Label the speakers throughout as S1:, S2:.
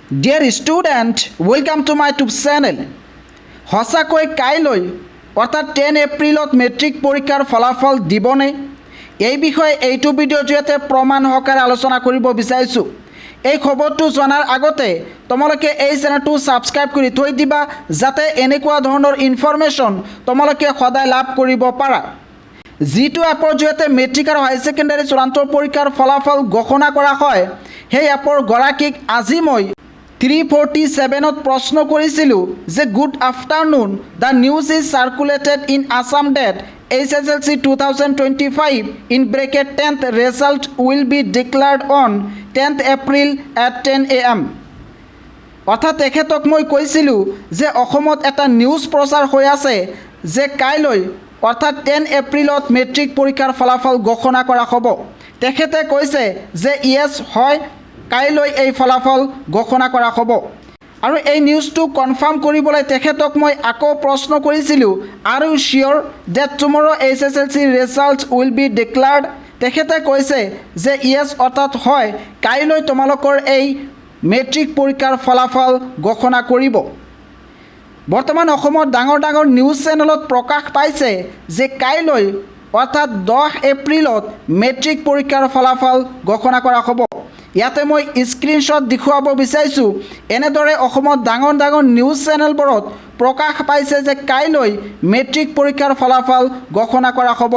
S1: Dear student, welcome to my YouTube channel. সঁচাকৈ কাইলৈ অৰ্থাৎ 10 এপ্ৰিলত মেট্ৰিক পৰীক্ষাৰ ফলাফল দিবনে? এই বিষয়ে এইটো ভিডিঅ'ৰ জৰিয়তে প্ৰমাণ সহকাৰে আলোচনা কৰিব বিচাৰিছোঁ। এই খবৰটো জনাৰ আগতে তোমালোকে এই চেনেলটো সাবস্ক্ৰাইব কৰি থৈ দিবা যাতে এনেকুৱা ধৰণৰ ইনফৰমেশ্যন তোমালোকে সদায় লাভ কৰিব পাৰা। যিটো এপৰ জৰিয়তে মেট্ৰিক আৰু হাই ছেকেণ্ডাৰী চূড়ান্ত পৰীক্ষাৰ ফলাফল ঘোষণা কৰা হয়, সেই এপৰ গৰাকীক আজি মই 347ত প্ৰশ্ন কৰিছিলোঁ যে good afternoon, the news is circulated in Assam date HSLC 2025 in bracket 10th result will be declared on 10th April at 10 AM. অৰ্থাৎ তেখেতক মই কৈছিলোঁ যে অসমত এটা নিউজ প্ৰচাৰ হৈ আছে যে কাইলৈ অৰ্থাৎ 10 এপ্ৰিলত মেট্ৰিক পৰীক্ষাৰ ফলাফল ঘোষণা কৰা হ'ব। তেখেতে কৈছে যে ইয়েছ হয়, কাইলৈ এই ফলাফল ঘোষণা কৰা হ'ব। আৰু এই নিউজটো কনফাৰ্ম কৰিবলৈ তেখেতক মই আকৌ প্ৰশ্ন কৰিছিলোঁ, are you sure date tomorrow HSLC result will be declared? তেখেতে কৈছে যে ইয়েছ অৰ্থাৎ হয়, কাইলৈ তোমালোকৰ এই মেট্ৰিক পৰীক্ষাৰ ফলাফল ঘোষণা কৰিব। বৰ্তমান অসমত ডাঙৰ ডাঙৰ নিউজ চেনেলত প্ৰকাশ পাইছে যে কাইলৈ অৰ্থাৎ 10 এপ্ৰিলত মেট্ৰিক পৰীক্ষাৰ ফলাফল ঘোষণা কৰা হ'ব। ইয়াতে মই স্ক্ৰীনশ্বট দেখুৱাব বিচাৰিছোঁ। এনেদৰে অসমত ডাঙৰ ডাঙৰ নিউজ চেনেলবোৰত প্ৰকাশ পাইছে যে কাইলৈ মেট্ৰিক পৰীক্ষাৰ ফলাফল ঘোষণা কৰা হ'ব।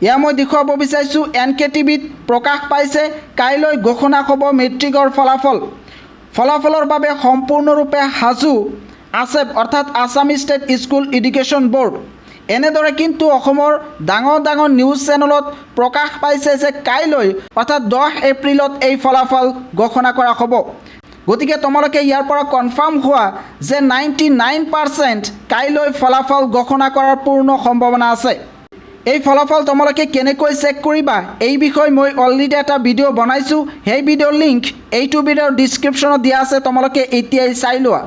S1: এয়া মই দেখুৱাব বিচাৰিছোঁ NKTVত প্ৰকাশ পাইছে কাইলৈ ঘোষণা হ'ব মেট্ৰিকৰ ফলাফলৰ বাবে সম্পূৰ্ণৰূপে সাজু আছে অৰ্থাৎ Assam state school education board. এনেদৰে কিন্তু অসমৰ ডাঙৰ ডাঙৰ নিউজ চেনেলত প্ৰকাশ পাইছে যে কাইলৈ অৰ্থাৎ 10 এপ্ৰিলত এই ফলাফল ঘোষণা কৰা হ'ব। গতিকে তোমালোকে ইয়াৰ পৰা কনফাৰ্ম হোৱা যে 99% কাইলৈ ফলাফল ঘোষণা কৰাৰ পূৰ্ণ সম্ভাৱনা আছে। এই ফলাফল তোমালোকে কেনেকৈ চেক কৰিবা এই বিষয়ে মই অলৰেডি এটা ভিডিঅ' বনাইছোঁ। সেই ভিডিঅ'ৰ লিংক এইটো ভিডিঅ'ৰ ডিছক্ৰিপশ্যনত দিয়া আছে, তোমালোকে এতিয়াই চাই লোৱা।